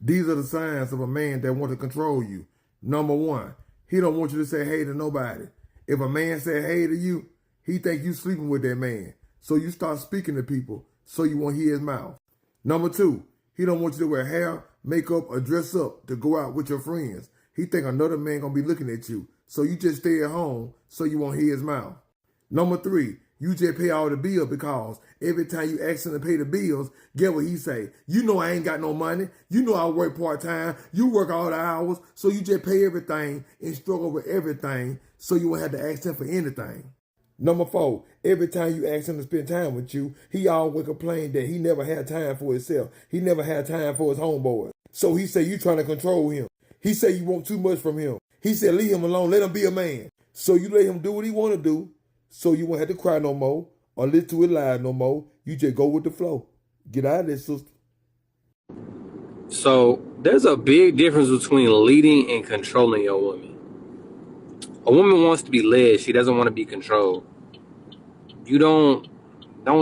These are the signs of a man that wants to control you. Number one, he don't want you to say hey to nobody. If a man say hey to you, he think you sleeping with that man. So you start speaking to people so you won't hear his mouth. Number two, he don't want you to wear hair, makeup, or dress up to go out with your friends. He think another man gonna be looking at you. So you just stay at home so you won't hear his mouth. Number three, you just pay all the bills because every time you ask him to pay the bills, get what he say. You know I ain't got no money. You know I work part-time. You work all the hours. So you just pay everything and struggle with everything so you won't have to ask him for anything. Number four, every time you ask him to spend time with you, he always complain that he never had time for himself. He never had time for his homeboys. So he say you trying to control him. He say you want too much from him. He said leave him alone. Let him be a man. So you let him do what he want to do. So you won't have to cry no more or listen to his lies no more. You just go with the flow. Get out of there, sister. So there's a big difference between leading and controlling your woman. A woman wants to be led. She doesn't want to be controlled. You don't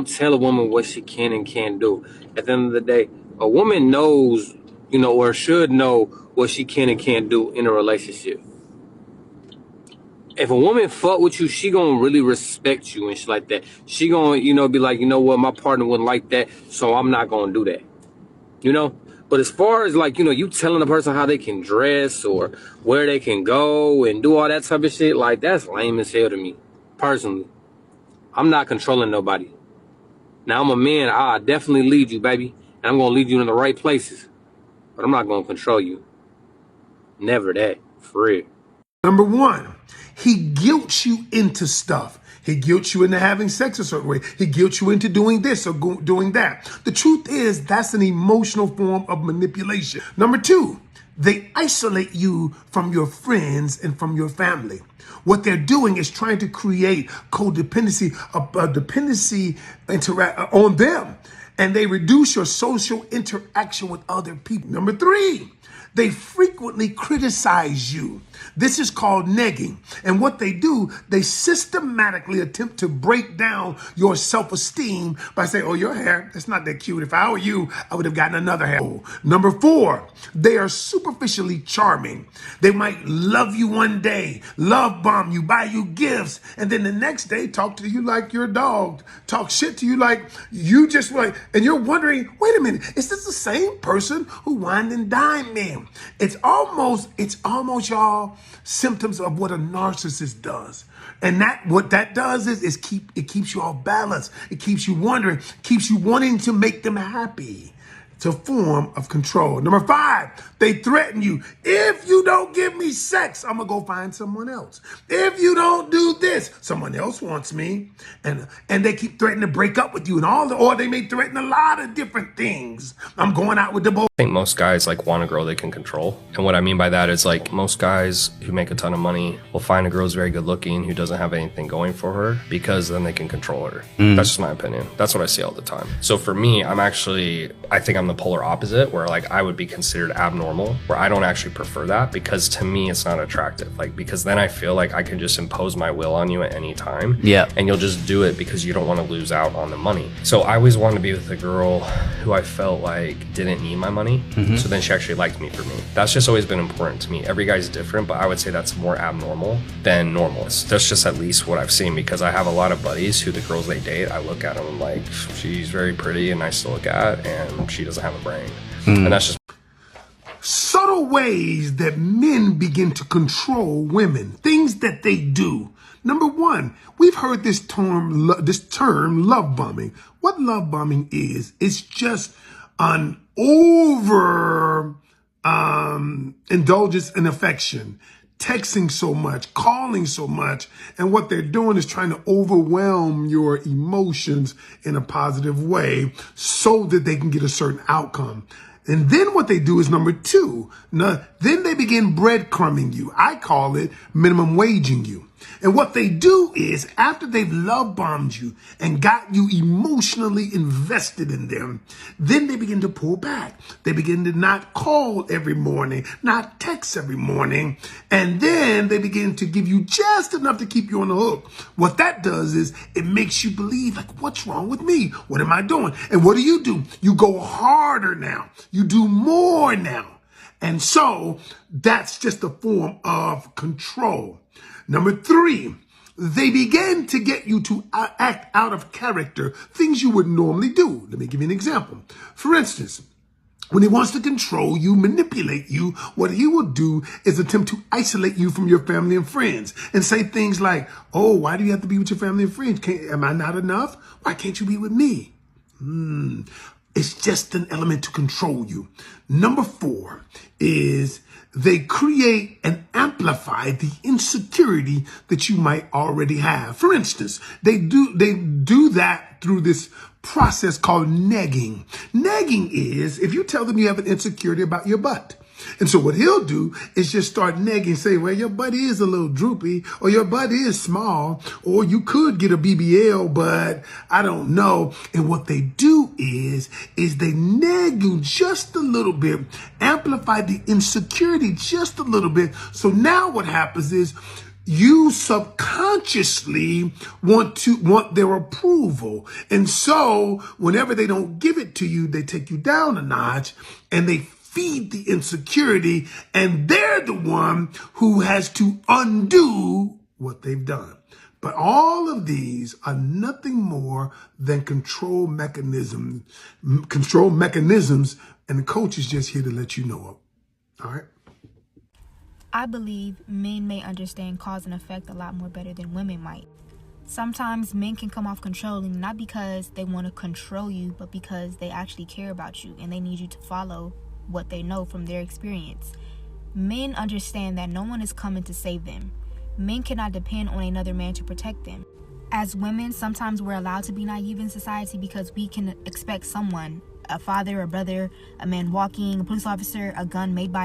tell a woman what she can and can't do. At the end of the day, a woman knows, or should know what she can and can't do in a relationship. If a woman fuck with you, she gonna really respect you and shit like that. She gonna, be like, you know what, my partner wouldn't like that, so I'm not gonna do that. But as far as like, you telling a person how they can dress or where they can go and do all that type of shit, like that's lame as hell to me, personally. I'm not controlling nobody. Now I'm a man, I definitely lead you, baby. And I'm gonna lead you in the right places. But I'm not gonna control you. Never that, for real. Number one, he guilts you into stuff. He guilts you into having sex a certain way. He guilts you into doing this or doing that. The truth is that's an emotional form of manipulation. Number two, they isolate you from your friends and from your family. What they're doing is trying to create codependency, a dependency on them. And they reduce your social interaction with other people. Number three, they frequently criticize you. This is called negging. And what they do, they systematically attempt to break down your self-esteem by saying, oh, your hair, that's not that cute. If I were you, I would have gotten another hair. Number four, they are superficially charming. They might love you one day, love bomb you, buy you gifts, and then the next day talk to you like your dog, talk shit to you like you just like, and you're wondering, wait a minute, is this the same person who wined and dined me? It's almost y'all symptoms of what a narcissist does. And what that does is it keeps you off balance. It keeps you wondering, keeps you wanting to make them happy. It's a form of control. Number five, they threaten you. If you don't give me sex, I'm gonna go find someone else. If you don't do this, someone else wants me. And they keep threatening to break up with you or they may threaten a lot of different things. I'm going out with the boy. I think most guys want a girl they can control. And what I mean by that is most guys who make a ton of money will find a girl who's very good looking who doesn't have anything going for her because then they can control her. That's just my opinion. That's what I see all the time. So for me, I think I'm the polar opposite where I would be considered abnormal, where I don't actually prefer that because to me it's not attractive. Because then I feel like I can just impose my will on you at any time. Yeah. And you'll just do it because you don't want to lose out on the money. So I always wanted to be with a girl who I felt didn't need my money. So then she actually liked me for me. That's just always been important to me. Every guy's different, but I would say that's more abnormal than normal. That's just at least what I've seen because I have a lot of buddies who the girls they date, I look at them like she's very pretty and nice to look at and she doesn't have a brain. And that's just subtle ways that men begin to control women, things that they do. Number one, we've heard this term love bombing. What love bombing is, it's just an over indulgence in affection, texting so much, calling so much, and what they're doing is trying to overwhelm your emotions in a positive way so that they can get a certain outcome. And then what they do is number two, then they begin breadcrumbing you. I call it minimum waging you. And what they do is, after they've love bombed you and got you emotionally invested in them, then they begin to pull back. They begin to not call every morning, not text every morning, and then they begin to give you just enough to keep you on the hook. What that does is it makes you believe, like, what's wrong with me? What am I doing? And what do? You go harder now. You do more now. And so that's just a form of control. Number 3, they begin to get you to act out of character, things you would normally do. Let me give you an example. For instance, when he wants to control you, manipulate you, what he will do is attempt to isolate you from your family and friends and say things like, oh, why do you have to be with your family and friends? Am I not enough? Why can't you be with me? It's just an element to control you. Number 4 is they create and amplify the insecurity that you might already have. For instance, they do that through this process called negging. Negging is if you tell them you have an insecurity about your butt. And so what he'll do is just start negging, say, well, your butt is a little droopy, or your butt is small, or you could get a BBL, but I don't know. And what they do is they neg you just a little bit, amplify the insecurity just a little bit. So now what happens is you subconsciously want their approval. And so whenever they don't give it to you, they take you down a notch and they feed the insecurity, and they're the one who has to undo what they've done. But all of these are nothing more than control mechanisms, and the coach is just here to let you know of. All right? I believe men may understand cause and effect a lot more better than women might. Sometimes men can come off controlling, not because they want to control you, but because they actually care about you and they need you to follow what they know from their experience. Men understand that no one is coming to save them. Men cannot depend on another man to protect them. As women, sometimes we're allowed to be naive in society because we can expect someone, a father, a brother, a man walking, a police officer, a gun made by